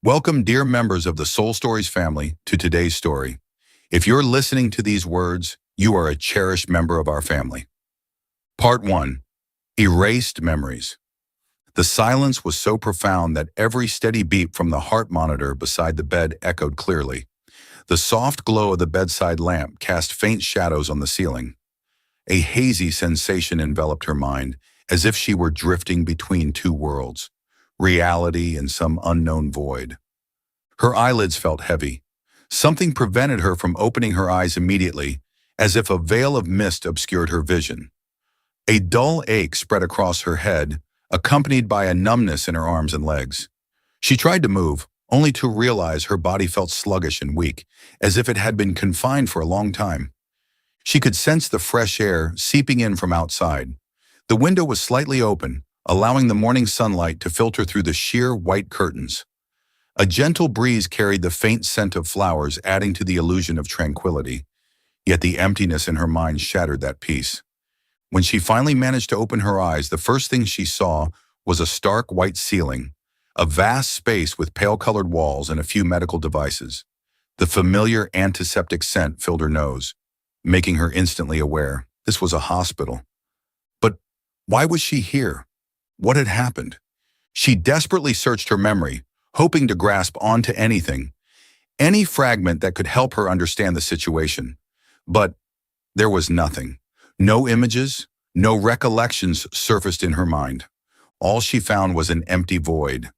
Welcome, dear members of the Soul Stories family, to today's story. If you're listening to these words, you are a cherished member of our family. Part 1. Erased Memories. The silence was so profound that every steady beat from the heart monitor beside the bed echoed clearly. The soft glow of the bedside lamp cast faint shadows on the ceiling. A hazy sensation enveloped her mind, as if she were drifting between two worlds, reality and some unknown void. Her eyelids felt heavy. Something prevented her from opening her eyes immediately, as if a veil of mist obscured her vision. A dull ache spread across her head, accompanied by a numbness in her arms and legs. She tried to move, only to realize her body felt sluggish and weak, as if it had been confined for a long time. She could sense the fresh air seeping in from outside. The window was slightly open, allowing the morning sunlight to filter through the sheer white curtains. A gentle breeze carried the faint scent of flowers, adding to the illusion of tranquility. Yet the emptiness in her mind shattered that peace. When she finally managed to open her eyes, the first thing she saw was a stark white ceiling, a vast space with pale-colored walls and a few medical devices. The familiar antiseptic scent filled her nose, making her instantly aware this was a hospital. But why was she here? What had happened? She desperately searched her memory, hoping to grasp onto anything, any fragment that could help her understand the situation. But there was nothing. No images, no recollections surfaced in her mind. All she found was an empty void.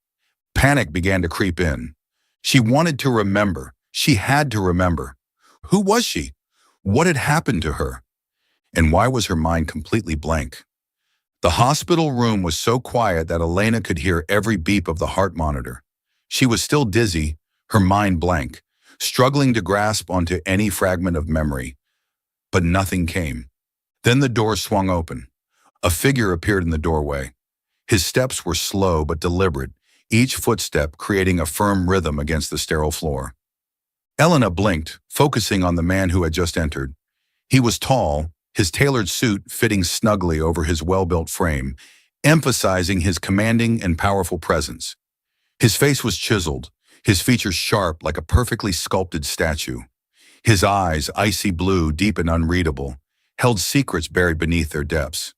Panic began to creep in. She wanted to remember. She had to remember. Who was she? What had happened to her? And why was her mind completely blank? The hospital room was so quiet that Elena could hear every beep of the heart monitor. She was still dizzy, her mind blank, struggling to grasp onto any fragment of memory. But nothing came. Then the door swung open. A figure appeared in the doorway. His steps were slow but deliberate, each footstep creating a firm rhythm against the sterile floor. Elena blinked, focusing on the man who had just entered. He was tall, his tailored suit fitting snugly over his well-built frame, emphasizing his commanding and powerful presence. His face was chiseled, his features sharp like a perfectly sculpted statue. His eyes, icy blue, deep and unreadable, held secrets buried beneath their depths.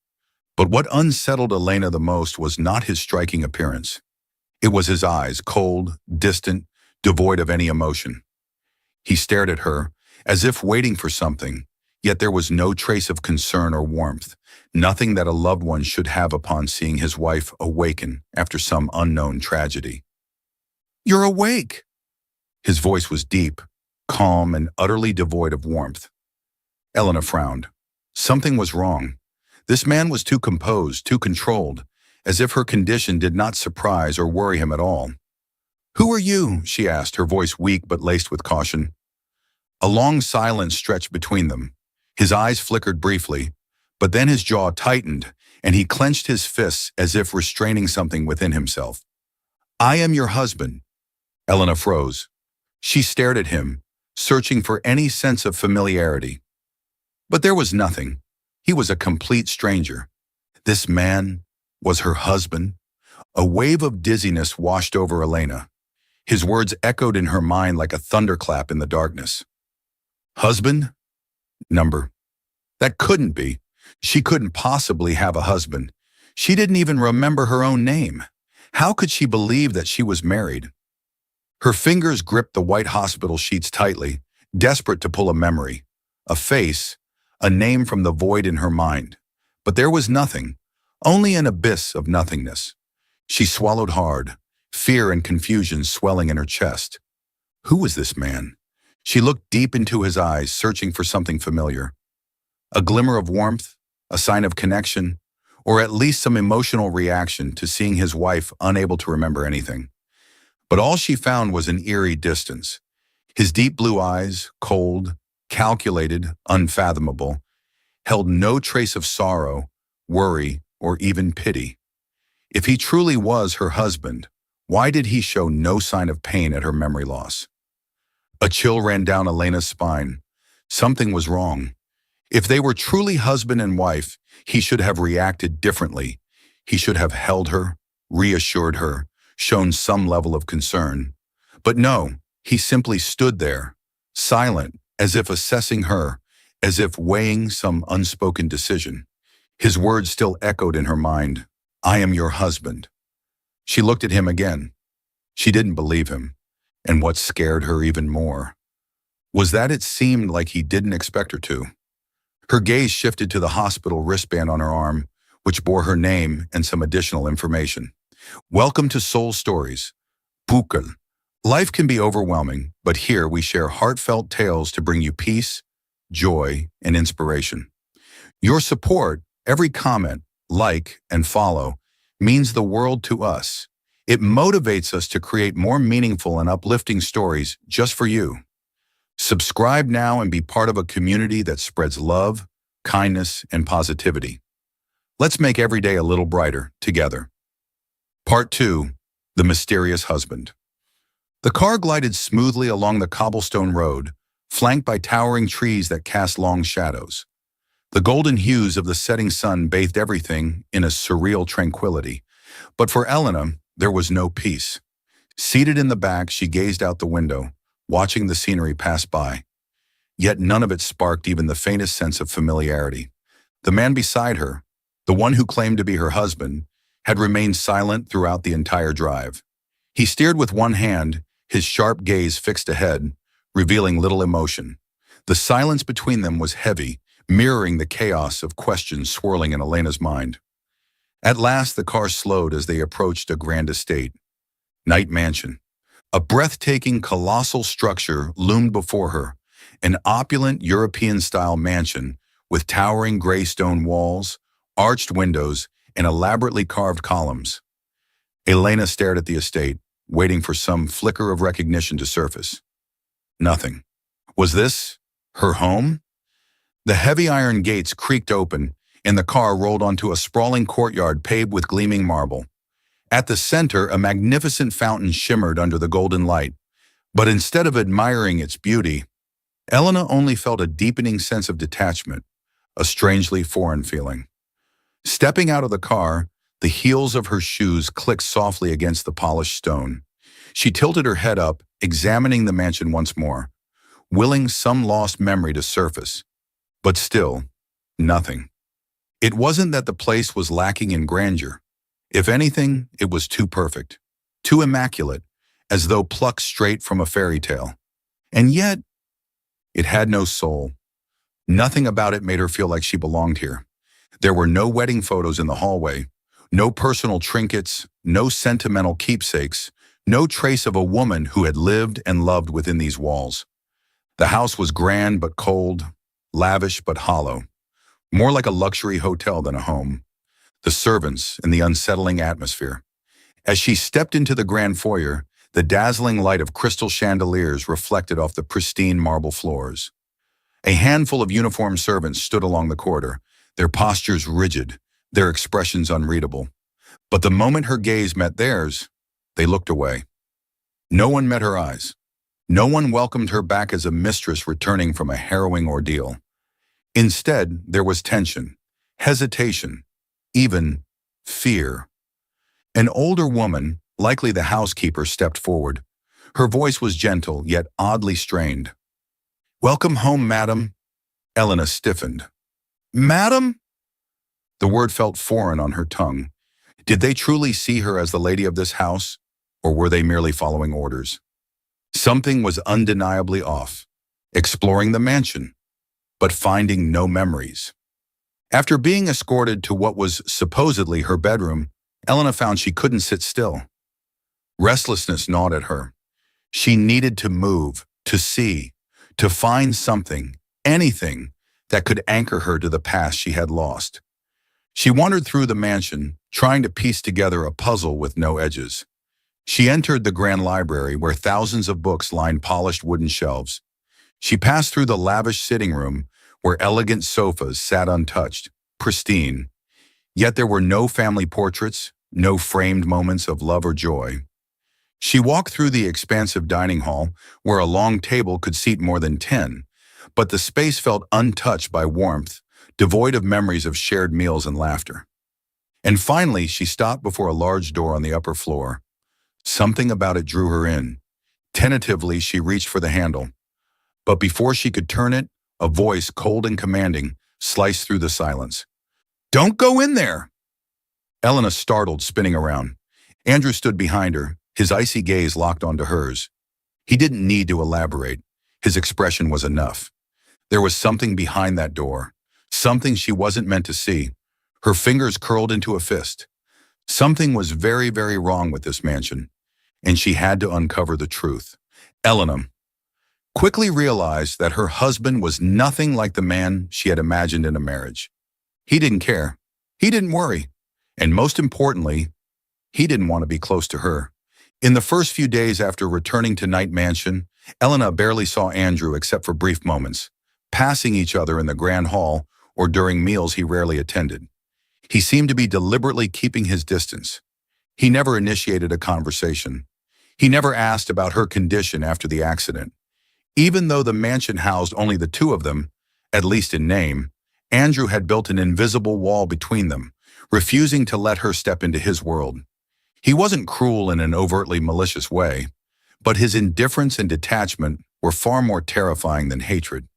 But what unsettled Elena the most was not his striking appearance. It was his eyes, cold, distant, devoid of any emotion. He stared at her, as if waiting for something, yet there was no trace of concern or warmth, nothing that a loved one should have upon seeing his wife awaken after some unknown tragedy. "You're awake!" His voice was deep, calm, and utterly devoid of warmth. Elena frowned. Something was wrong. This man was too composed, too controlled, as if her condition did not surprise or worry him at all. "Who are you?" she asked, her voice weak but laced with caution. A long silence stretched between them. His eyes flickered briefly, but then his jaw tightened, and he clenched his fists as if restraining something within himself. "I am your husband." Elena froze. She stared at him, searching for any sense of familiarity. But there was nothing. He was a complete stranger. This man was her husband. A wave of dizziness washed over Elena. His words echoed in her mind like a thunderclap in the darkness. Husband? Number. That couldn't be. She couldn't possibly have a husband. She didn't even remember her own name. How could she believe that she was married? Her fingers gripped the white hospital sheets tightly, desperate to pull a memory, a face, a name from the void in her mind. But there was nothing, only an abyss of nothingness. She swallowed hard, fear and confusion swelling in her chest. Who was this man? She looked deep into his eyes, searching for something familiar. A glimmer of warmth, a sign of connection, or at least some emotional reaction to seeing his wife unable to remember anything. But all she found was an eerie distance. His deep blue eyes, cold, calculated, unfathomable, held no trace of sorrow, worry, or even pity. If he truly was her husband, why did he show no sign of pain at her memory loss? A chill ran down Elena's spine. Something was wrong. If they were truly husband and wife, he should have reacted differently. He should have held her, reassured her, shown some level of concern. But no, he simply stood there, silent, as if assessing her, as if weighing some unspoken decision. His words still echoed in her mind. I am your husband. She looked at him again. She didn't believe him. And what scared her even more was that it seemed like he didn't expect her to. Her gaze shifted to the hospital wristband on her arm, which bore her name and some additional information. Welcome to Soul Stories. Bukal. Life can be overwhelming, but here we share heartfelt tales to bring you peace, joy, and inspiration. Your support, every comment, like, and follow, means the world to us. It motivates us to create more meaningful and uplifting stories just for you. Subscribe now and be part of a community that spreads love, kindness, and positivity. Let's make every day a little brighter together. Part 2. The Mysterious Husband. The car glided smoothly along the cobblestone road, flanked by towering trees that cast long shadows. The golden hues of the setting sun bathed everything in a surreal tranquility. But for Elena, there was no peace. Seated in the back, she gazed out the window, watching the scenery pass by. Yet none of it sparked even the faintest sense of familiarity. The man beside her, the one who claimed to be her husband, had remained silent throughout the entire drive. He steered with one hand, his sharp gaze fixed ahead, revealing little emotion. The silence between them was heavy, mirroring the chaos of questions swirling in Elena's mind. At last, the car slowed as they approached a grand estate. Knight Mansion. A breathtaking, colossal structure loomed before her, an opulent European-style mansion with towering gray stone walls, arched windows, and elaborately carved columns. Elena stared at the estate, waiting for some flicker of recognition to surface. Nothing. Was this her home? The heavy iron gates creaked open, and the car rolled onto a sprawling courtyard paved with gleaming marble. At the center, a magnificent fountain shimmered under the golden light, but instead of admiring its beauty, Elena only felt a deepening sense of detachment, a strangely foreign feeling. Stepping out of the car, the heels of her shoes clicked softly against the polished stone. She tilted her head up, examining the mansion once more, willing some lost memory to surface. But still, nothing. It wasn't that the place was lacking in grandeur. If anything, it was too perfect, too immaculate, as though plucked straight from a fairy tale. And yet, it had no soul. Nothing about it made her feel like she belonged here. There were no wedding photos in the hallway, no personal trinkets, no sentimental keepsakes, no trace of a woman who had lived and loved within these walls. The house was grand but cold, lavish but hollow, more like a luxury hotel than a home. The servants and the unsettling atmosphere. As she stepped into the grand foyer, the dazzling light of crystal chandeliers reflected off the pristine marble floors. A handful of uniformed servants stood along the corridor, their postures rigid, their expressions unreadable. But the moment her gaze met theirs, they looked away. No one met her eyes. No one welcomed her back as a mistress returning from a harrowing ordeal. Instead, there was tension, hesitation, even fear. An older woman, likely the housekeeper, stepped forward. Her voice was gentle, yet oddly strained. "Welcome home, madam." Elena stiffened. "Madam?" The word felt foreign on her tongue. Did they truly see her as the lady of this house, or were they merely following orders? Something was undeniably off. Exploring the mansion, but finding no memories. After being escorted to what was supposedly her bedroom, Elena found she couldn't sit still. Restlessness gnawed at her. She needed to move, to see, to find something, anything, that could anchor her to the past she had lost. She wandered through the mansion, trying to piece together a puzzle with no edges. She entered the grand library where thousands of books lined polished wooden shelves. She passed through the lavish sitting room where elegant sofas sat untouched, pristine. Yet there were no family portraits, no framed moments of love or joy. She walked through the expansive dining hall where a long table could seat more than 10, but the space felt untouched by warmth, devoid of memories of shared meals and laughter. And finally, she stopped before a large door on the upper floor. Something about it drew her in. Tentatively, she reached for the handle, but before she could turn it, a voice, cold and commanding, sliced through the silence. "Don't go in there!" Elena startled, spinning around. Andrew stood behind her, his icy gaze locked onto hers. He didn't need to elaborate. His expression was enough. There was something behind that door, something she wasn't meant to see. Her fingers curled into a fist. Something was very, very wrong with this mansion, and she had to uncover the truth. Elena quickly realized that her husband was nothing like the man she had imagined in a marriage. He didn't care. He didn't worry. And most importantly, he didn't want to be close to her. In the first few days after returning to Night Mansion, Elena barely saw Andrew except for brief moments, passing each other in the grand hall or during meals he rarely attended. He seemed to be deliberately keeping his distance. He never initiated a conversation. He never asked about her condition after the accident. Even though the mansion housed only the two of them, at least in name, Andrew had built an invisible wall between them, refusing to let her step into his world. He wasn't cruel in an overtly malicious way, but his indifference and detachment were far more terrifying than hatred.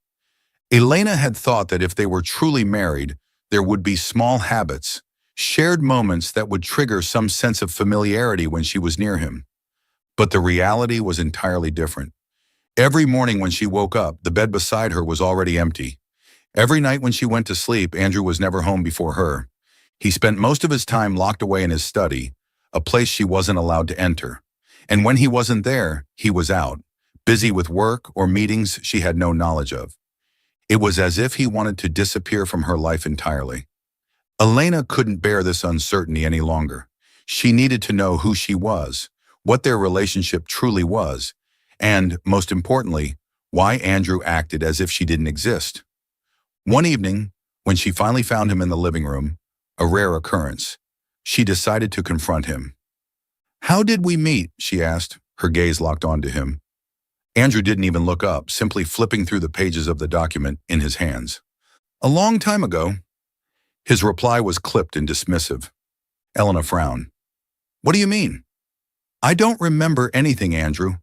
Elena had thought that if they were truly married, there would be small habits, shared moments that would trigger some sense of familiarity when she was near him. But the reality was entirely different. Every morning when she woke up, the bed beside her was already empty. Every night when she went to sleep, Andrew was never home before her. He spent most of his time locked away in his study, a place she wasn't allowed to enter. And when he wasn't there, he was out, busy with work or meetings she had no knowledge of. It was as if he wanted to disappear from her life entirely. Elena couldn't bear this uncertainty any longer. She needed to know who she was, what their relationship truly was, and, most importantly, why Andrew acted as if she didn't exist. One evening, when she finally found him in the living room, a rare occurrence, she decided to confront him. "How did we meet?" she asked, her gaze locked onto him. Andrew didn't even look up, simply flipping through the pages of the document in his hands. "A long time ago." His reply was clipped and dismissive. Elena frowned. "What do you mean?" "I don't remember anything, Andrew.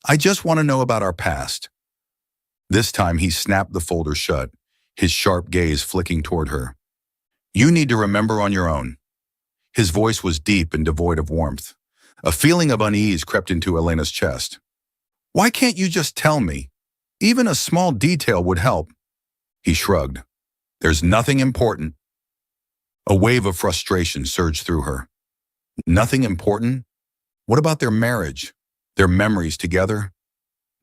I just want to know about our past." This time he snapped the folder shut, his sharp gaze flicking toward her. "You need to remember on your own." His voice was deep and devoid of warmth. A feeling of unease crept into Elena's chest. "Why can't you just tell me? Even a small detail would help." He shrugged. "There's nothing important." A wave of frustration surged through her. Nothing important? What about their marriage? Their memories together?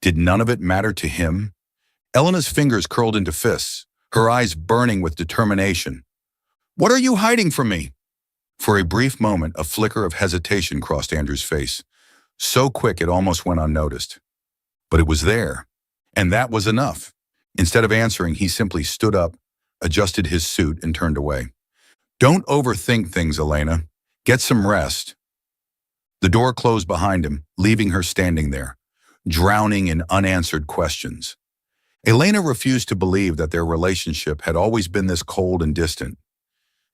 Did none of it matter to him? Elena's fingers curled into fists, her eyes burning with determination. "What are you hiding from me?" For a brief moment, a flicker of hesitation crossed Andrew's face, so quick it almost went unnoticed. But it was there, and that was enough. Instead of answering, he simply stood up, adjusted his suit, and turned away. "Don't overthink things, Elena. Get some rest." The door closed behind him, leaving her standing there, drowning in unanswered questions. Elena refused to believe that their relationship had always been this cold and distant.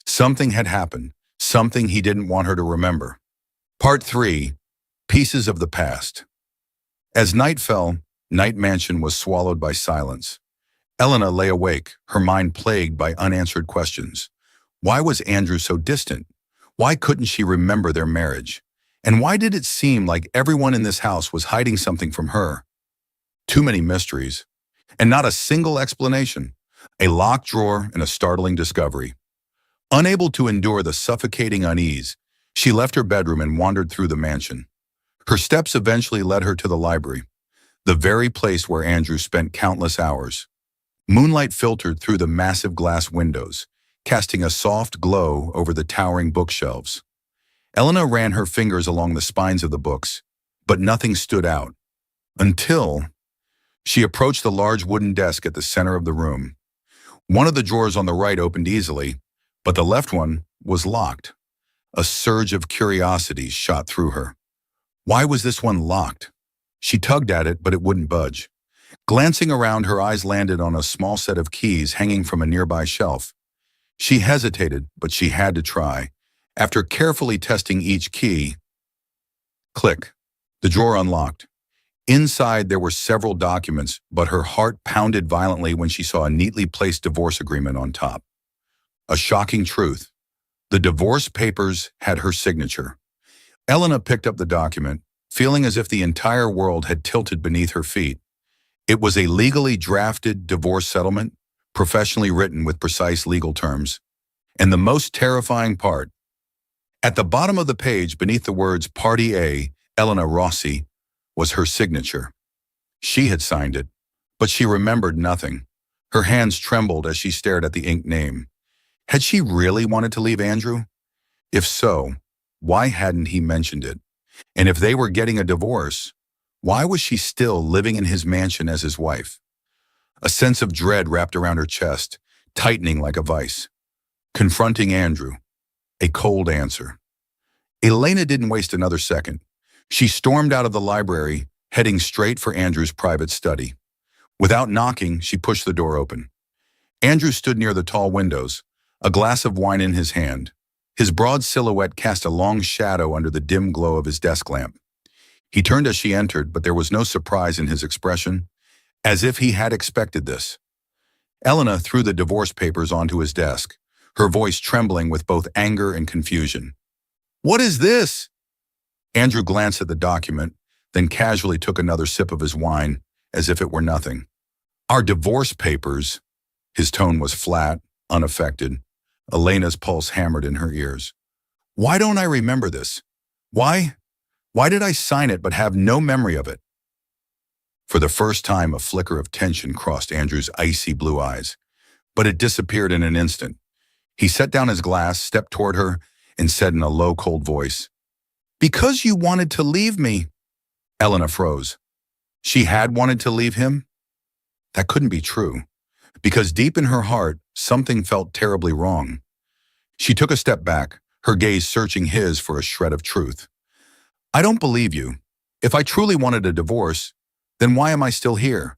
Something had happened, something he didn't want her to remember. Part 3. Pieces of the Past. As night fell, Night Mansion was swallowed by silence. Elena lay awake, her mind plagued by unanswered questions. Why was Andrew so distant? Why couldn't she remember their marriage? And why did it seem like everyone in this house was hiding something from her? Too many mysteries, and not a single explanation. A locked drawer and a startling discovery. Unable to endure the suffocating unease, she left her bedroom and wandered through the mansion. Her steps eventually led her to the library, the very place where Andrew spent countless hours. Moonlight filtered through the massive glass windows, casting a soft glow over the towering bookshelves. Elena ran her fingers along the spines of the books, but nothing stood out. Until she approached the large wooden desk at the center of the room. One of the drawers on the right opened easily, but the left one was locked. A surge of curiosity shot through her. Why was this one locked? She tugged at it, but it wouldn't budge. Glancing around, her eyes landed on a small set of keys hanging from a nearby shelf. She hesitated, but she had to try. After carefully testing each key, click, the drawer unlocked. Inside, there were several documents, but her heart pounded violently when she saw a neatly placed divorce agreement on top. A shocking truth. The divorce papers had her signature. Elena picked up the document, feeling as if the entire world had tilted beneath her feet. It was a legally drafted divorce settlement, professionally written with precise legal terms. And the most terrifying part, at the bottom of the page, beneath the words Party A, Elena Rossi, was her signature. She had signed it, but she remembered nothing. Her hands trembled as she stared at the inked name. Had she really wanted to leave Andrew? If so, why hadn't he mentioned it? And if they were getting a divorce, why was she still living in his mansion as his wife? A sense of dread wrapped around her chest, tightening like a vice. Confronting Andrew. A cold answer. Elena didn't waste another second. She stormed out of the library, heading straight for Andrew's private study. Without knocking, she pushed the door open. Andrew stood near the tall windows, a glass of wine in his hand. His broad silhouette cast a long shadow under the dim glow of his desk lamp. He turned as she entered, but there was no surprise in his expression, as if he had expected this. Elena threw the divorce papers onto his desk, her voice trembling with both anger and confusion. "What is this?" Andrew glanced at the document, then casually took another sip of his wine, as if it were nothing. "Our divorce papers." His tone was flat, unaffected. Elena's pulse hammered in her ears. "Why don't I remember this? Why did I sign it but have no memory of it?" For the first time, a flicker of tension crossed Andrew's icy blue eyes, but it disappeared in an instant. He set down his glass, stepped toward her, and said in a low, cold voice, "Because you wanted to leave me." Elena froze. She had wanted to leave him? That couldn't be true, because deep in her heart, something felt terribly wrong. She took a step back, her gaze searching his for a shred of truth. "I don't believe you. If I truly wanted a divorce, then why am I still here?"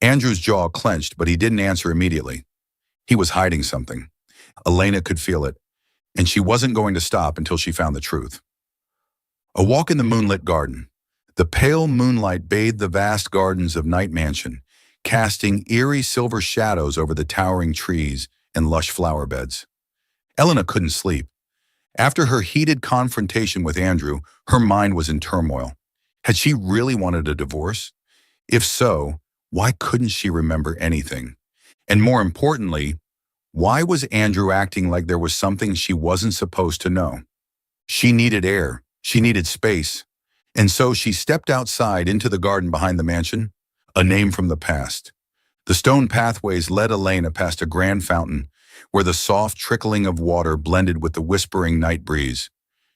Andrew's jaw clenched, but he didn't answer immediately. He was hiding something. Elena could feel it, and she wasn't going to stop until she found the truth. A walk in the moonlit garden. The pale moonlight bathed the vast gardens of Night Mansion, casting eerie silver shadows over the towering trees and lush flower beds. Elena couldn't sleep. After her heated confrontation with Andrew, her mind was in turmoil. Had she really wanted a divorce? If so, why couldn't she remember anything? And more importantly, why was Andrew acting like there was something she wasn't supposed to know? She needed air. She needed space. And so she stepped outside into the garden behind the mansion, a name from the past. The stone pathways led Elena past a grand fountain where the soft trickling of water blended with the whispering night breeze.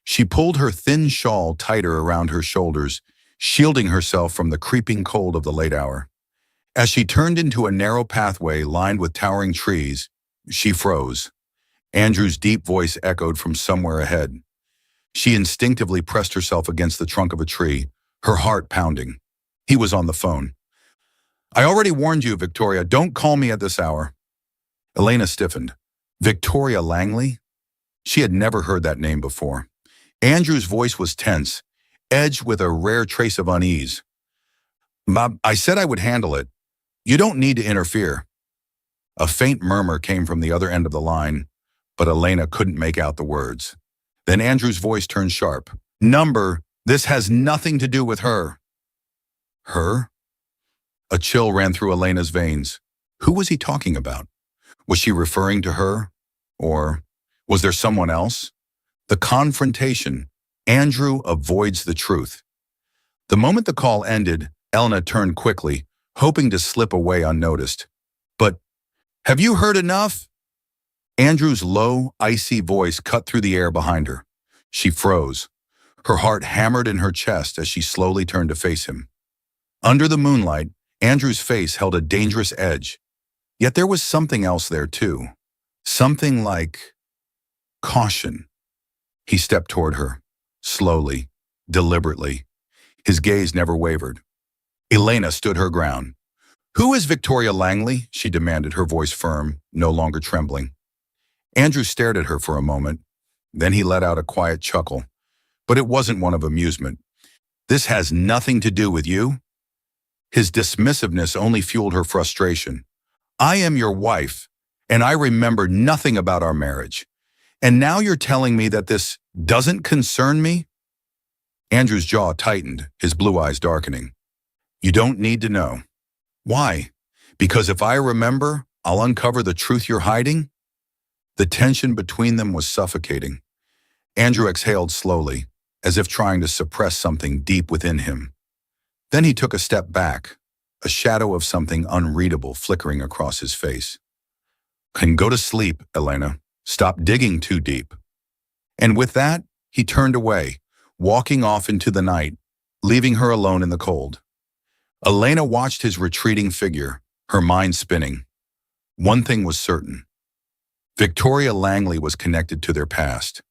She pulled her thin shawl tighter around her shoulders, shielding herself from the creeping cold of the late hour. As she turned into a narrow pathway lined with towering trees, she froze. Andrew's deep voice echoed from somewhere ahead. She instinctively pressed herself against the trunk of a tree, her heart pounding. He was on the phone. "I already warned you, Victoria. Don't call me at this hour." Elena stiffened. Victoria Langley? She had never heard that name before. Andrew's voice was tense, edged with a rare trace of unease. "Bob, I said I would handle it. You don't need to interfere." A faint murmur came from the other end of the line, but Elena couldn't make out the words. Then Andrew's voice turned sharp. "Number, this has nothing to do with her." Her? A chill ran through Elena's veins. Who was he talking about? Was she referring to her? Or was there someone else? The confrontation. Andrew avoids the truth. The moment the call ended, Elena turned quickly, hoping to slip away unnoticed. "But have you heard enough?" Andrew's low, icy voice cut through the air behind her. She froze. Her heart hammered in her chest as she slowly turned to face him. Under the moonlight, Andrew's face held a dangerous edge. Yet there was something else there too. Something like caution. He stepped toward her, slowly, deliberately. His gaze never wavered. Elena stood her ground. "Who is Victoria Langley?" she demanded, her voice firm, no longer trembling. Andrew stared at her for a moment. Then he let out a quiet chuckle. But it wasn't one of amusement. This has nothing to do with you." His dismissiveness only fueled her frustration. "I am your wife, and I remember nothing about our marriage. And now you're telling me that this doesn't concern me?" Andrew's jaw tightened, his blue eyes darkening. "You don't need to know." "Why? Because if I remember, I'll uncover the truth you're hiding?" The tension between them was suffocating. Andrew exhaled slowly, as if trying to suppress something deep within him. Then he took a step back, a shadow of something unreadable flickering across his face. "Can go to sleep, Elena. Stop digging too deep." And with that, he turned away, walking off into the night, leaving her alone in the cold. Elena watched his retreating figure, her mind spinning. One thing was certain. Victoria Langley was connected to their past,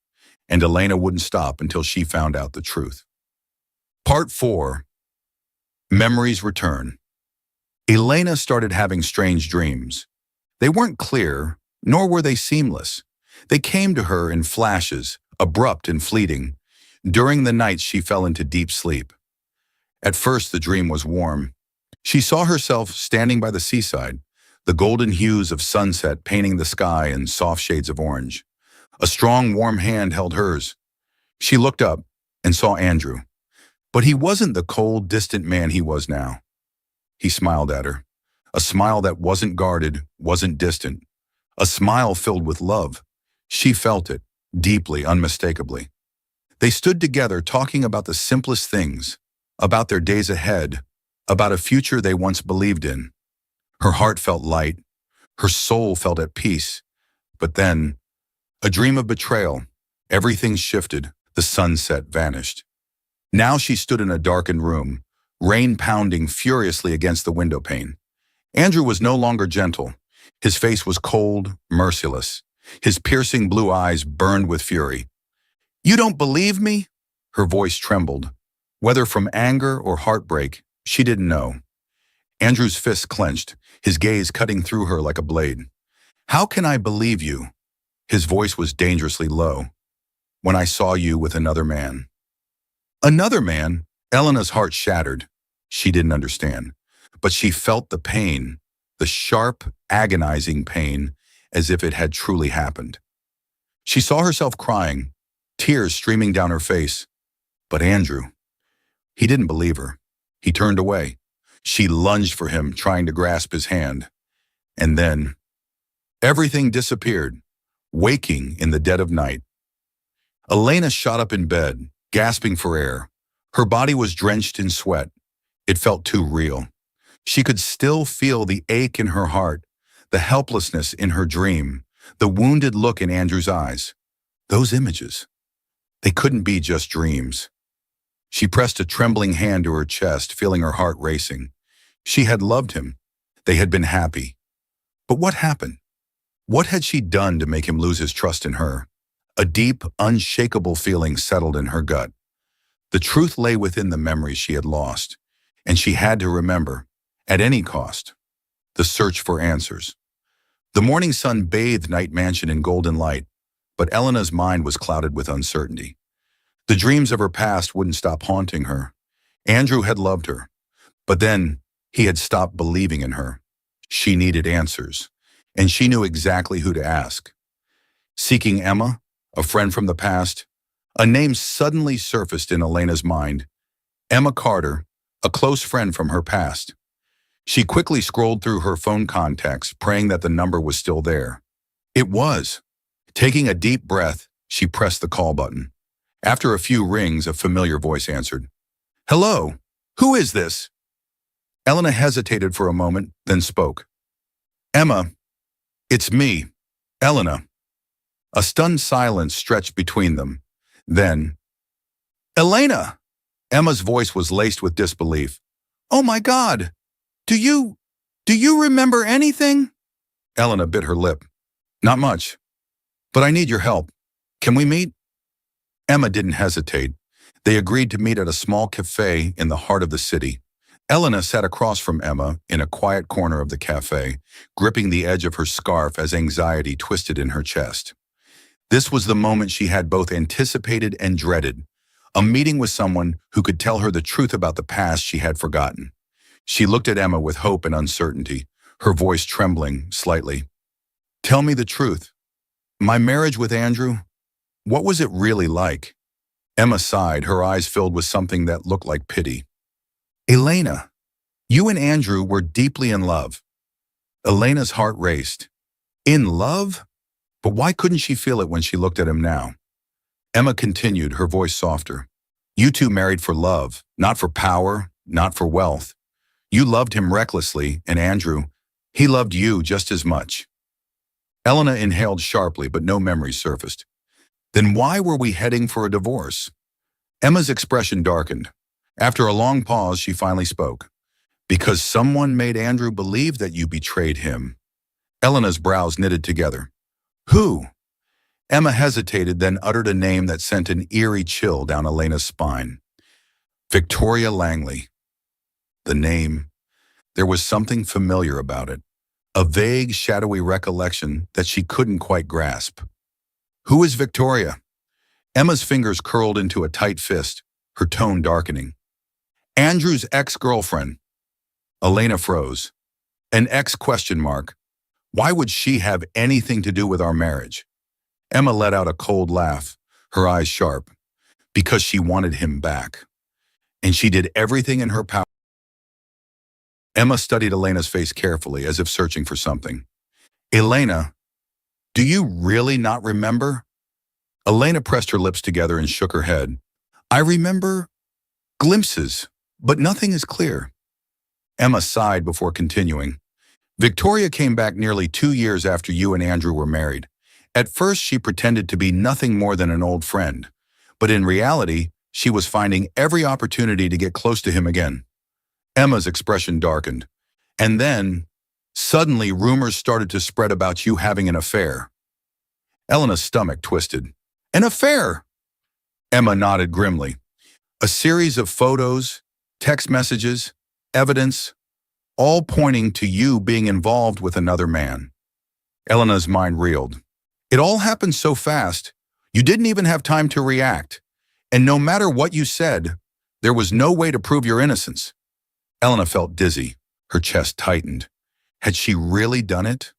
and Elena wouldn't stop until she found out the truth. Part 4. Memories Return. Elena started having strange dreams. They weren't clear, nor were they seamless. They came to her in flashes, abrupt and fleeting. During the night, she fell into deep sleep. At first, the dream was warm. She saw herself standing by the seaside, the golden hues of sunset painting the sky in soft shades of orange. A strong, warm hand held hers. She looked up and saw Andrew. But he wasn't the cold, distant man he was now. He smiled at her. A smile that wasn't guarded, wasn't distant. A smile filled with love. She felt it, deeply, unmistakably. They stood together talking about the simplest things, about their days ahead, about a future they once believed in. Her heart felt light. Her soul felt at peace. But then, a dream of betrayal. Everything shifted. The sunset vanished. Now she stood in a darkened room, rain pounding furiously against the window pane. Andrew was no longer gentle. His face was cold, merciless. His piercing blue eyes burned with fury. "You don't believe me?" Her voice trembled. Whether from anger or heartbreak, she didn't know. Andrew's fists clenched, his gaze cutting through her like a blade. "How can I believe you?" His voice was dangerously low. "When I saw you with another man." Another man? Elena's heart shattered. She didn't understand. But she felt the pain, the sharp, agonizing pain, as if it had truly happened. She saw herself crying, tears streaming down her face. But Andrew, he didn't believe her. He turned away. She lunged for him, trying to grasp his hand. And then, everything disappeared, waking in the dead of night. Elena shot up in bed, gasping for air. Her body was drenched in sweat. It felt too real. She could still feel the ache in her heart, the helplessness in her dream, the wounded look in Andrew's eyes. Those images, they couldn't be just dreams. She pressed a trembling hand to her chest, feeling her heart racing. She had loved him. They had been happy. But what happened? What had she done to make him lose his trust in her? A deep, unshakable feeling settled in her gut. The truth lay within the memories she had lost, and she had to remember, at any cost, the search for answers. The morning sun bathed Night Mansion in golden light, but Elena's mind was clouded with uncertainty. The dreams of her past wouldn't stop haunting her. Andrew had loved her, but then he had stopped believing in her. She needed answers, and she knew exactly who to ask. Seeking Emma, a friend from the past, a name suddenly surfaced in Elena's mind. Emma Carter, a close friend from her past. She quickly scrolled through her phone contacts, praying that the number was still there. It was. Taking a deep breath, she pressed the call button. After a few rings, a familiar voice answered. "Hello, who is this?" Elena hesitated for a moment, then spoke. "Emma, it's me, Elena." A stunned silence stretched between them. Then, "Elena!" Emma's voice was laced with disbelief. "Oh my God! Do you remember anything?" Elena bit her lip. "Not much, but I need your help. Can we meet?" Emma didn't hesitate. They agreed to meet at a small cafe in the heart of the city. Elena sat across from Emma in a quiet corner of the cafe, gripping the edge of her scarf as anxiety twisted in her chest. This was the moment she had both anticipated and dreaded, A meeting with someone who could tell her the truth about the past she had forgotten. She looked at Emma with hope and uncertainty, her voice trembling slightly. Tell me the truth. My marriage with Andrew, what was it really like? Emma sighed, her eyes filled with something that looked like pity. Elena, you and Andrew were deeply in love. Elena's heart raced. In love? But why couldn't she feel it when she looked at him now? Emma continued, her voice softer. You two married for love, not for power, not for wealth. You loved him recklessly, and Andrew, he loved you just as much. Elena inhaled sharply, but no memories surfaced. Then why were we heading for a divorce? Emma's expression darkened. After a long pause, she finally spoke. Because someone made Andrew believe that you betrayed him. Elena's brows knitted together. Who? Emma hesitated, then uttered a name that sent an eerie chill down Elena's spine. Victoria Langley. The name. There was something familiar about it. A vague, shadowy recollection that she couldn't quite grasp. Who is Victoria? Emma's fingers curled into a tight fist, her tone darkening. Andrew's ex-girlfriend. Elena froze. An ex question mark. Why would she have anything to do with our marriage? Emma let out a cold laugh, her eyes sharp. Because she wanted him back. And she did everything in her power. Emma studied Elena's face carefully, as if searching for something. Elena, do you really not remember? Elena pressed her lips together and shook her head. I remember glimpses, but nothing is clear. Emma sighed before continuing. Victoria came back nearly 2 years after you and Andrew were married. At first, she pretended to be nothing more than an old friend, but in reality, she was finding every opportunity to get close to him again. Emma's expression darkened. And then, suddenly, rumors started to spread about you having an affair. Elena's stomach twisted. An affair? Emma nodded grimly. A series of photos, text messages, evidence, all pointing to you being involved with another man. Elena's mind reeled. It all happened so fast, you didn't even have time to react. And no matter what you said, there was no way to prove your innocence. Elena felt dizzy. Her chest tightened. Had she really done it?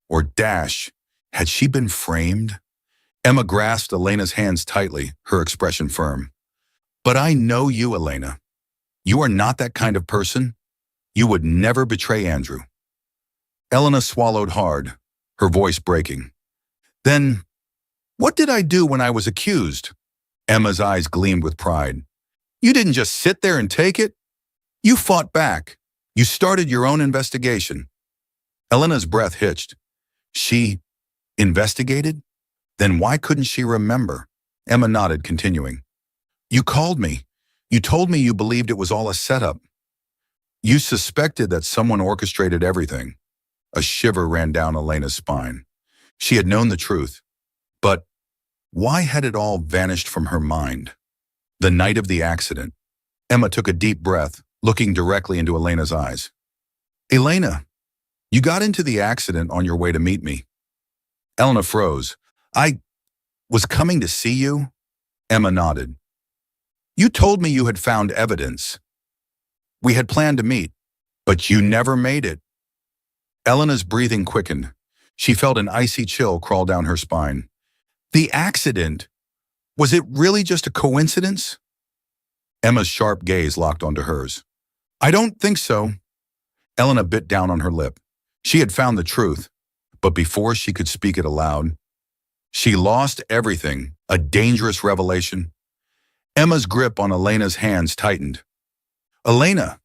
Or had she been framed? Emma grasped Elena's hands tightly, her expression firm. But I know you, Elena. You are not that kind of person. You would never betray Andrew. Elena swallowed hard, her voice breaking. Then, what did I do when I was accused? Emma's eyes gleamed with pride. You didn't just sit there and take it. You fought back. You started your own investigation. Elena's breath hitched. She investigated? Then why couldn't she remember? Emma nodded, continuing. You called me. You told me you believed it was all a setup. You suspected that someone orchestrated everything. A shiver ran down Elena's spine. She had known the truth. But why had it all vanished from her mind? The night of the accident. Emma took a deep breath, looking directly into Elena's eyes. Elena, you got into the accident on your way to meet me. Elena froze. I was coming to see you? Emma nodded. You told me you had found evidence. We had planned to meet, but you never made it. Elena's breathing quickened. She felt an icy chill crawl down her spine. The accident? Was it really just a coincidence? Emma's sharp gaze locked onto hers. I don't think so. Elena bit down on her lip. She had found the truth, but before she could speak it aloud, she lost everything, a dangerous revelation. Emma's grip on Elena's hands tightened. Elena,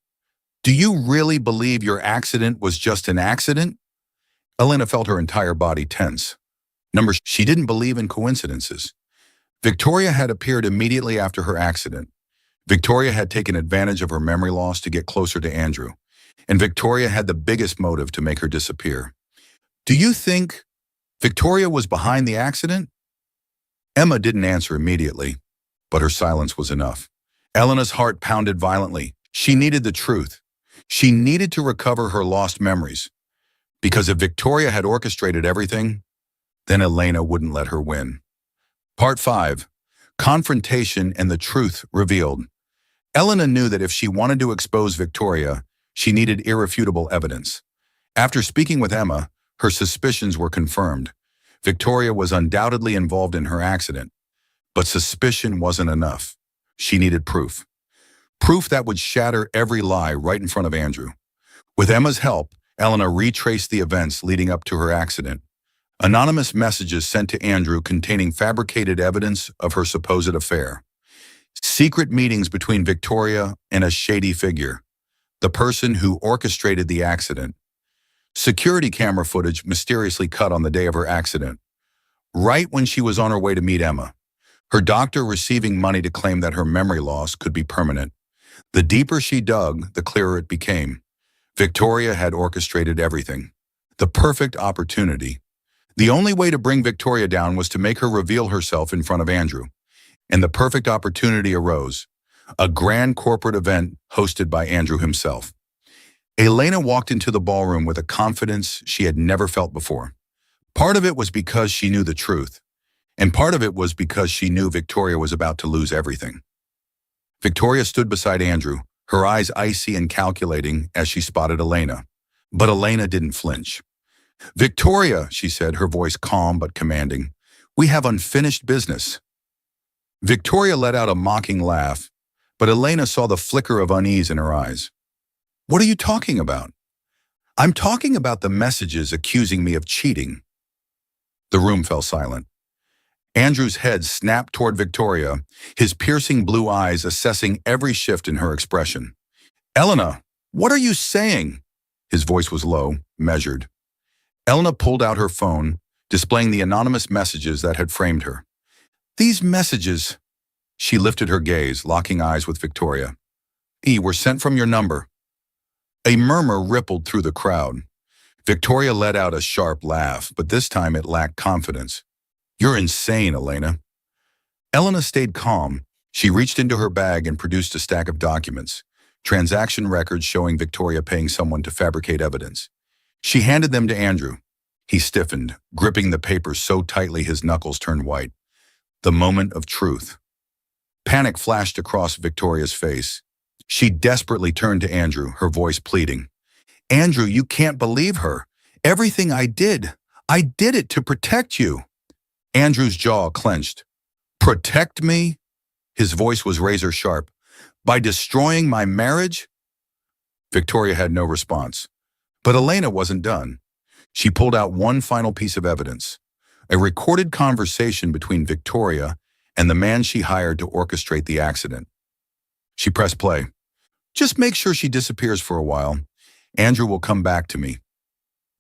do you really believe your accident was just an accident? Elena felt her entire body tense. She didn't believe in coincidences. Victoria had appeared immediately after her accident. Victoria had taken advantage of her memory loss to get closer to Andrew, and Victoria had the biggest motive to make her disappear. Do you think Victoria was behind the accident? Emma didn't answer immediately, but her silence was enough. Elena's heart pounded violently. She needed the truth. She needed to recover her lost memories. Because if Victoria had orchestrated everything, then Elena wouldn't let her win. Part 5. Confrontation and the truth revealed. Elena knew that if she wanted to expose Victoria, she needed irrefutable evidence. After speaking with Emma, her suspicions were confirmed. Victoria was undoubtedly involved in her accident, but suspicion wasn't enough. She needed proof. Proof that would shatter every lie right in front of Andrew. With Emma's help, Elena retraced the events leading up to her accident. Anonymous messages sent to Andrew containing fabricated evidence of her supposed affair. Secret meetings between Victoria and a shady figure, the person who orchestrated the accident. Security camera footage mysteriously cut on the day of her accident, right when she was on her way to meet Emma. Her doctor receiving money to claim that her memory loss could be permanent. The deeper she dug, the clearer it became. Victoria had orchestrated everything. The perfect opportunity. The only way to bring Victoria down was to make her reveal herself in front of Andrew. And the perfect opportunity arose. A grand corporate event hosted by Andrew himself. Elena walked into the ballroom with a confidence she had never felt before. Part of it was because she knew the truth, and part of it was because she knew Victoria was about to lose everything. Victoria stood beside Andrew, her eyes icy and calculating as she spotted Elena. But Elena didn't flinch. "Victoria," she said, her voice calm but commanding, "we have unfinished business." Victoria let out a mocking laugh, but Elena saw the flicker of unease in her eyes. "What are you talking about?" "I'm talking about the messages accusing me of cheating." The room fell silent. Andrew's head snapped toward Victoria, his piercing blue eyes assessing every shift in her expression. "Elena, what are you saying?" His voice was low, measured. Elena pulled out her phone, displaying the anonymous messages that had framed her. "These messages," she lifted her gaze, locking eyes with Victoria, "were sent from your number." A murmur rippled through the crowd. Victoria let out a sharp laugh, but this time it lacked confidence. "You're insane, Elena." Elena stayed calm. She reached into her bag and produced a stack of documents, transaction records showing Victoria paying someone to fabricate evidence. She handed them to Andrew. He stiffened, gripping the papers so tightly his knuckles turned white. The moment of truth. Panic flashed across Victoria's face. She desperately turned to Andrew, her voice pleading. "Andrew, you can't believe her. Everything I did it to protect you." Andrew's jaw clenched. "Protect me?" His voice was razor sharp. "By destroying my marriage?" Victoria had no response. But Elena wasn't done. She pulled out one final piece of evidence. A recorded conversation between Victoria and the man she hired to orchestrate the accident. She pressed play. "Just make sure she disappears for a while. Andrew will come back to me."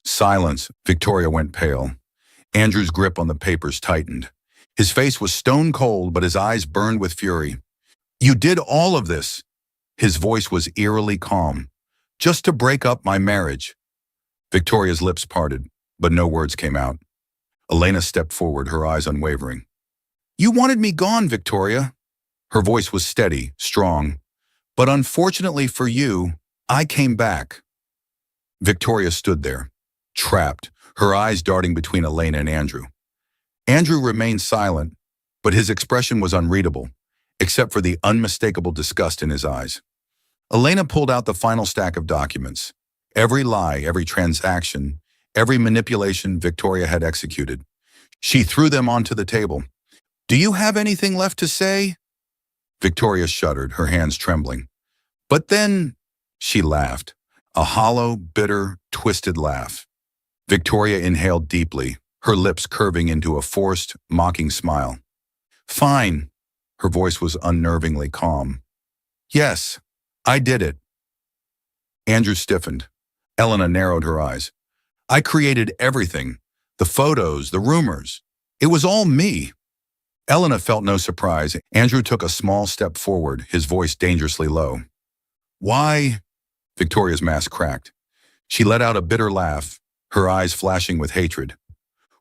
Silence. Victoria went pale. Andrew's grip on the papers tightened. His face was stone cold, but his eyes burned with fury. "You did all of this." His voice was eerily calm. "Just to break up my marriage." Victoria's lips parted, but no words came out. Elena stepped forward, her eyes unwavering. "You wanted me gone, Victoria." Her voice was steady, strong. "But unfortunately for you, I came back." Victoria stood there, trapped, her eyes darting between Elena and Andrew. Andrew remained silent, but his expression was unreadable, except for the unmistakable disgust in his eyes. Elena pulled out the final stack of documents. Every lie, every transaction, every manipulation Victoria had executed. She threw them onto the table. "Do you have anything left to say?" Victoria shuddered, her hands trembling. "But then," she laughed, a hollow, bitter, twisted laugh. Victoria inhaled deeply, her lips curving into a forced, mocking smile. "Fine." Her voice was unnervingly calm. "Yes, I did it." Andrew stiffened. Elena narrowed her eyes. "I created everything. The photos, the rumors. It was all me." Elena felt no surprise. Andrew took a small step forward, his voice dangerously low. "Why?" Victoria's mask cracked. She let out a bitter laugh, her eyes flashing with hatred.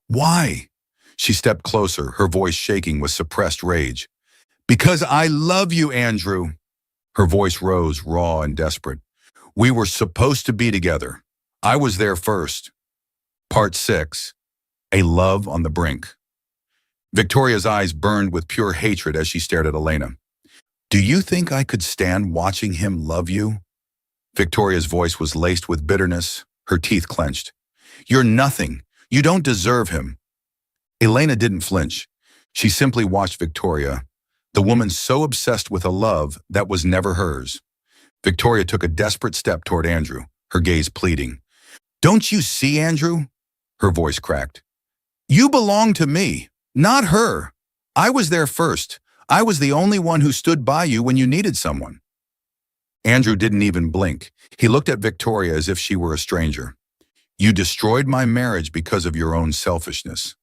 "Why?" She stepped closer, her voice shaking with suppressed rage. "Because I love you, Andrew." Her voice rose, raw and desperate. "We were supposed to be together. I was there first." Part 6. A Love on the Brink. Victoria's eyes burned with pure hatred as she stared at Elena. Do you think I could stand watching him love you? Victoria's voice was laced with bitterness, her teeth clenched. You're nothing. You don't deserve him. Elena didn't flinch. She simply watched Victoria, the woman so obsessed with a love that was never hers. Victoria took a desperate step toward Andrew, her gaze pleading. Don't you see, Andrew? Her voice cracked. You belong to me, not her. I was there first. I was the only one who stood by you when you needed someone. Andrew didn't even blink. He looked at Victoria as if she were a stranger. You destroyed my marriage because of your own selfishness.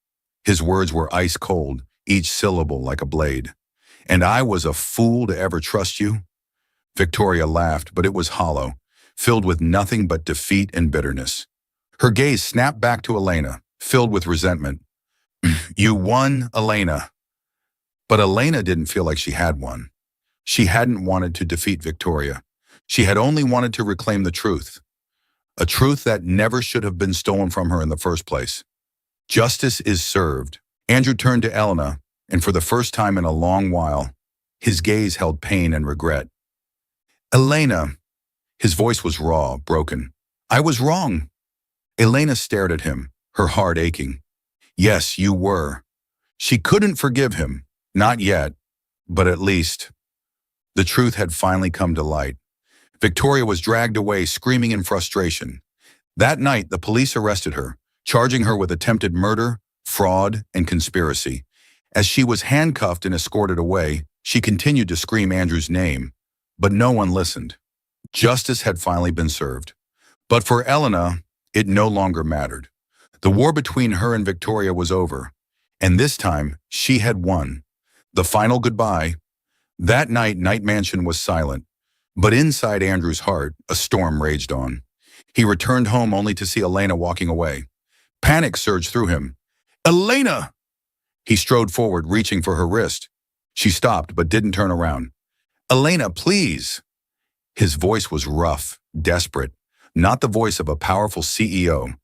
His words were ice cold, each syllable like a blade. And I was a fool to ever trust you? Victoria laughed, but it was hollow, filled with nothing but defeat and bitterness. Her gaze snapped back to Elena, filled with resentment. You won, Elena. But Elena didn't feel like she had won. She hadn't wanted to defeat Victoria. She had only wanted to reclaim the truth. A truth that never should have been stolen from her in the first place. Justice is served. Andrew turned to Elena, and for the first time in a long while, his gaze held pain and regret. Elena, his voice was raw, broken. I was wrong. Elena stared at him, her heart aching. Yes, you were. She couldn't forgive him, not yet, but at least. The truth had finally come to light. Victoria was dragged away, screaming in frustration. That night, the police arrested her, charging her with attempted murder, fraud, and conspiracy. As she was handcuffed and escorted away, she continued to scream Andrew's name, but no one listened. Justice had finally been served. But for Elena, it no longer mattered. The war between her and Victoria was over, and this time, she had won. The final goodbye. That night, Night Mansion was silent, but inside Andrew's heart, a storm raged on. He returned home only to see Elena walking away. Panic surged through him. Elena! He strode forward, reaching for her wrist. She stopped, but didn't turn around. Elena, please! His voice was rough, desperate, not the voice of a powerful CEO,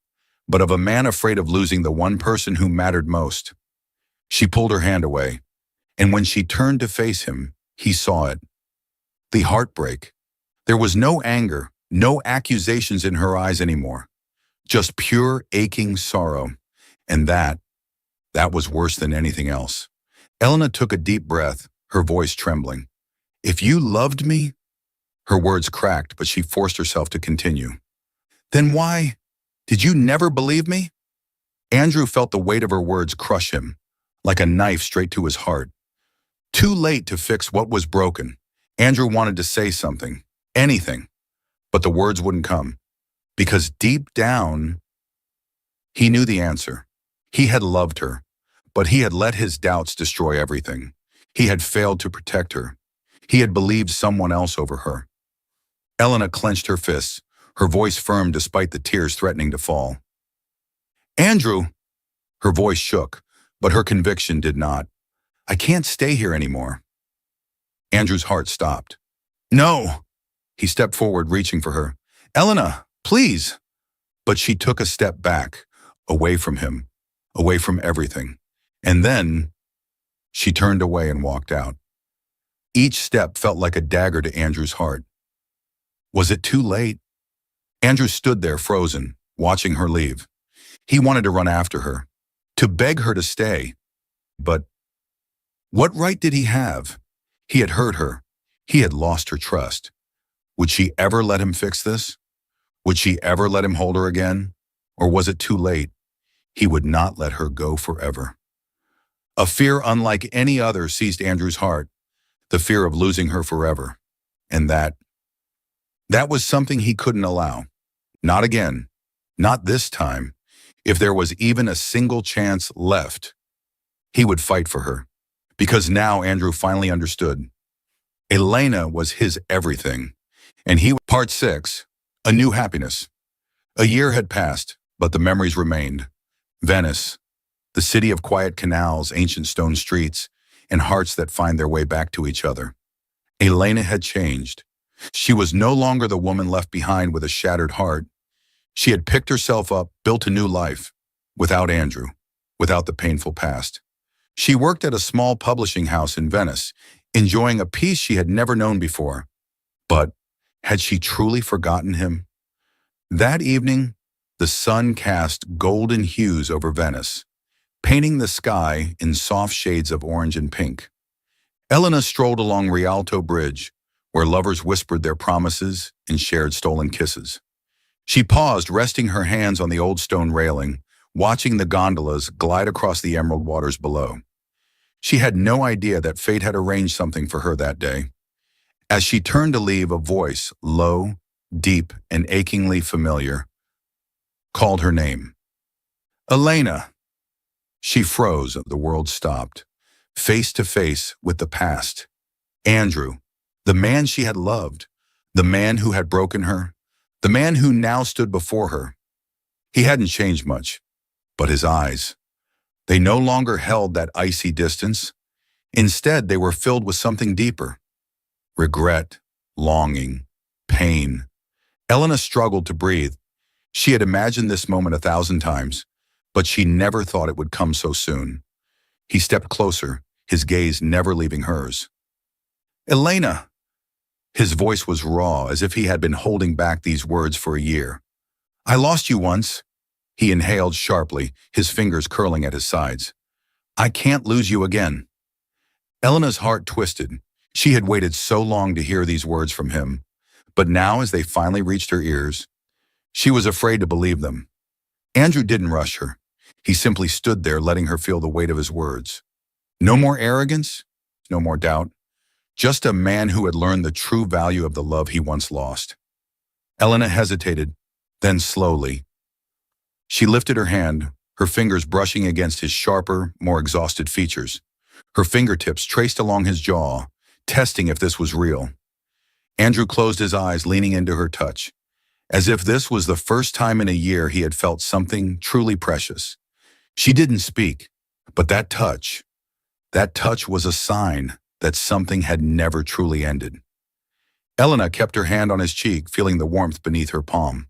but of a man afraid of losing the one person who mattered most. She pulled her hand away, and when she turned to face him, he saw it. The heartbreak. There was no anger, no accusations in her eyes anymore. Just pure, aching sorrow. And that was worse than anything else. Elena took a deep breath, her voice trembling. If you loved me? Her words cracked, but she forced herself to continue. Then why? Did you never believe me? Andrew felt the weight of her words crush him, like a knife straight to his heart. Too late to fix what was broken. Andrew wanted to say something, anything, but the words wouldn't come. Because deep down, he knew the answer. He had loved her, but he had let his doubts destroy everything. He had failed to protect her. He had believed someone else over her. Elena clenched her fists, her voice firm despite the tears threatening to fall. Andrew! Her voice shook, but her conviction did not. I can't stay here anymore. Andrew's heart stopped. No! He stepped forward, reaching for her. Elena, please! But she took a step back, away from him, away from everything. And then she turned away and walked out. Each step felt like a dagger to Andrew's heart. Was it too late? Andrew stood there frozen, watching her leave. He wanted to run after her, to beg her to stay. But what right did he have? He had hurt her. He had lost her trust. Would she ever let him fix this? Would she ever let him hold her again? Or was it too late? He would not let her go forever. A fear unlike any other seized Andrew's heart, the fear of losing her forever. And that was something he couldn't allow. Not again. Not this time. If there was even a single chance left, he would fight for her. Because now Andrew finally understood. Elena was his everything. And Part 6, A New Happiness. A year had passed, but the memories remained. Venice, the city of quiet canals, ancient stone streets, and hearts that find their way back to each other. Elena had changed. She was no longer the woman left behind with a shattered heart. She had picked herself up, built a new life, without Andrew, without the painful past. She worked at a small publishing house in Venice, enjoying a peace she had never known before. But had she truly forgotten him? That evening, the sun cast golden hues over Venice, painting the sky in soft shades of orange and pink. Elena strolled along Rialto Bridge, where lovers whispered their promises and shared stolen kisses. She paused, resting her hands on the old stone railing, watching the gondolas glide across the emerald waters below. She had no idea that fate had arranged something for her that day. As she turned to leave, a voice, low, deep, and achingly familiar, called her name. Elena! She froze. The world stopped, face to face with the past. Andrew, the man she had loved, the man who had broken her, the man who now stood before her. He hadn't changed much, but his eyes, they no longer held that icy distance. Instead, they were filled with something deeper. Regret, longing, pain. Elena struggled to breathe. She had imagined this moment 1,000 times, but she never thought it would come so soon. He stepped closer, his gaze never leaving hers. Elena! His voice was raw, as if he had been holding back these words for a year. I lost you once. He inhaled sharply, his fingers curling at his sides. I can't lose you again. Elena's heart twisted. She had waited so long to hear these words from him, but now as they finally reached her ears, she was afraid to believe them. Andrew didn't rush her. He simply stood there, letting her feel the weight of his words. No more arrogance, no more doubt. Just a man who had learned the true value of the love he once lost. Elena hesitated, then slowly. She lifted her hand, her fingers brushing against his sharper, more exhausted features. Her fingertips traced along his jaw, testing if this was real. Andrew closed his eyes, leaning into her touch, as if this was the first time in a year he had felt something truly precious. She didn't speak, but that touch was a sign that something had never truly ended. Elena kept her hand on his cheek, feeling the warmth beneath her palm.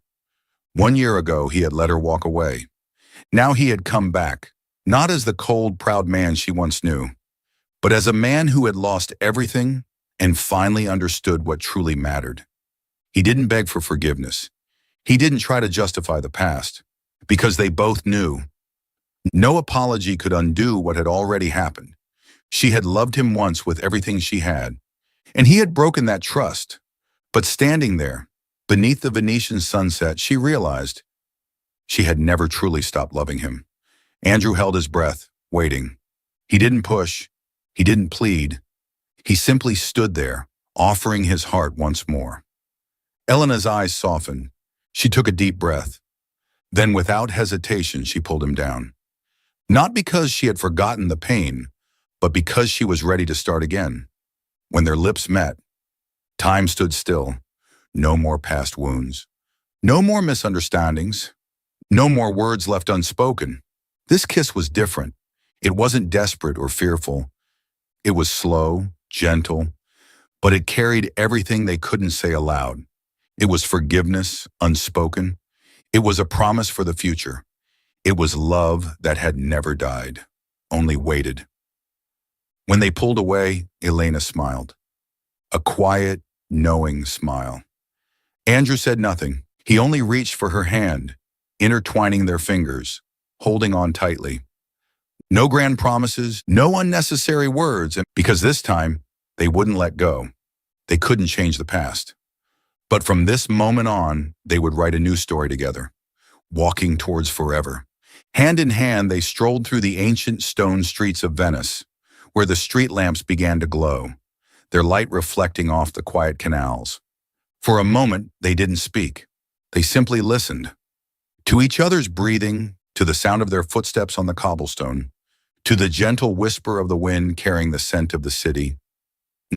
1 year ago, he had let her walk away. Now he had come back, not as the cold, proud man she once knew, but as a man who had lost everything and finally understood what truly mattered. He didn't beg for forgiveness. He didn't try to justify the past, because they both knew. No apology could undo what had already happened. She had loved him once with everything she had, and he had broken that trust. But standing there, beneath the Venetian sunset, she realized she had never truly stopped loving him. Andrew held his breath, waiting. He didn't push. He didn't plead. He simply stood there, offering his heart once more. Elena's eyes softened. She took a deep breath. Then, without hesitation, she pulled him down. Not because she had forgotten the pain, but because she was ready to start again. When their lips met, time stood still. No more past wounds. No more misunderstandings. No more words left unspoken. This kiss was different. It wasn't desperate or fearful. It was slow, gentle, but it carried everything they couldn't say aloud. It was forgiveness, unspoken. It was a promise for the future. It was love that had never died, only waited. When they pulled away, Elena smiled. A quiet, knowing smile. Andrew said nothing. He only reached for her hand, intertwining their fingers, holding on tightly. No grand promises, no unnecessary words, and because this time, they wouldn't let go. They couldn't change the past. But from this moment on, they would write a new story together, walking towards forever. Hand in hand, they strolled through the ancient stone streets of Venice, where the street lamps began to glow, their light reflecting off the quiet canals. For a moment, they didn't speak. They simply listened. To each other's breathing, to the sound of their footsteps on the cobblestone, to the gentle whisper of the wind carrying the scent of the city.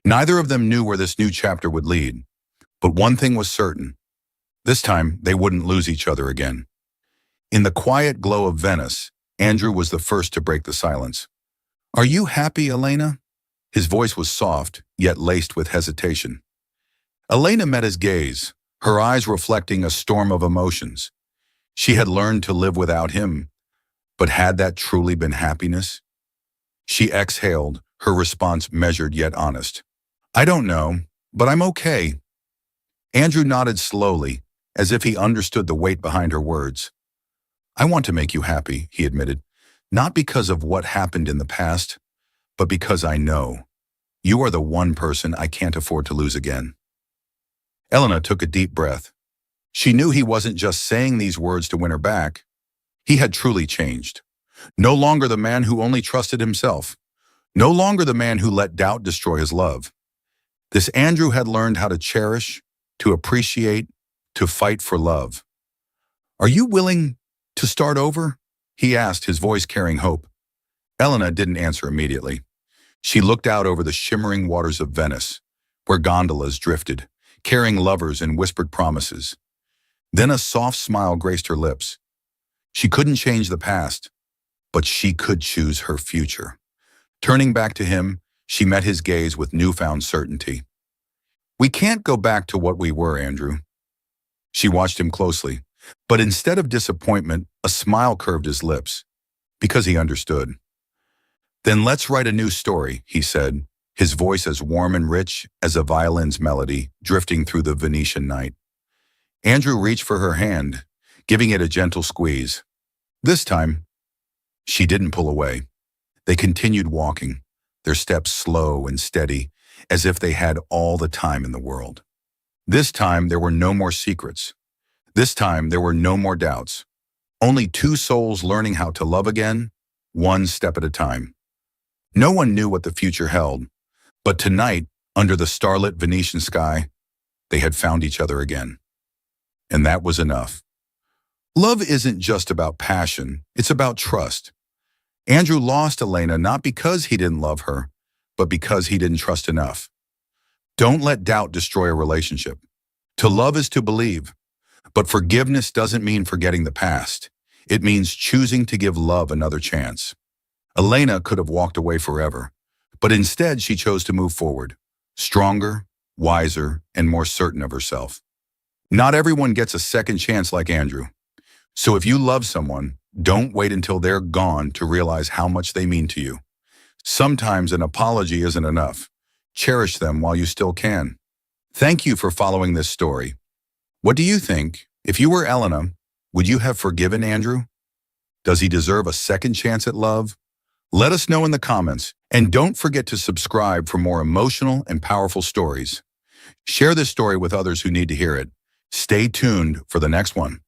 Neither of them knew where this new chapter would lead, but one thing was certain. This time, they wouldn't lose each other again. In the quiet glow of Venice, Andrew was the first to break the silence. Are you happy, Elena? His voice was soft, yet laced with hesitation. Elena met his gaze, her eyes reflecting a storm of emotions. She had learned to live without him, but had that truly been happiness? She exhaled, her response measured yet honest. I don't know, but I'm okay. Andrew nodded slowly, as if he understood the weight behind her words. I want to make you happy, he admitted, not because of what happened in the past, but because I know you are the one person I can't afford to lose again. Elena took a deep breath. She knew he wasn't just saying these words to win her back. He had truly changed. No longer the man who only trusted himself. No longer the man who let doubt destroy his love. This Andrew had learned how to cherish, to appreciate, to fight for love. Are you willing to start over? He asked, his voice carrying hope. Elena didn't answer immediately. She looked out over the shimmering waters of Venice, where gondolas drifted, carrying lovers and whispered promises. Then a soft smile graced her lips. She couldn't change the past, but she could choose her future. Turning back to him, she met his gaze with newfound certainty. We can't go back to what we were, Andrew. She watched him closely, but instead of disappointment, a smile curved his lips, because he understood. Then let's write a new story, he said, his voice as warm and rich as a violin's melody drifting through the Venetian night. Andrew reached for her hand, giving it a gentle squeeze. This time, she didn't pull away. They continued walking, their steps slow and steady, as if they had all the time in the world. This time, there were no more secrets. This time, there were no more doubts. Only two souls learning how to love again, one step at a time. No one knew what the future held, but tonight, under the starlit Venetian sky, they had found each other again. And that was enough. Love isn't just about passion, it's about trust. Andrew lost Elena not because he didn't love her, but because he didn't trust enough. Don't let doubt destroy a relationship. To love is to believe, but forgiveness doesn't mean forgetting the past. It means choosing to give love another chance. Elena could have walked away forever, but instead she chose to move forward, stronger, wiser, and more certain of herself. Not everyone gets a second chance like Andrew. So if you love someone, don't wait until they're gone to realize how much they mean to you. Sometimes an apology isn't enough. Cherish them while you still can. Thank you for following this story. What do you think? If you were Elena, would you have forgiven Andrew? Does he deserve a second chance at love? Let us know in the comments, and don't forget to subscribe for more emotional and powerful stories. Share this story with others who need to hear it. Stay tuned for the next one.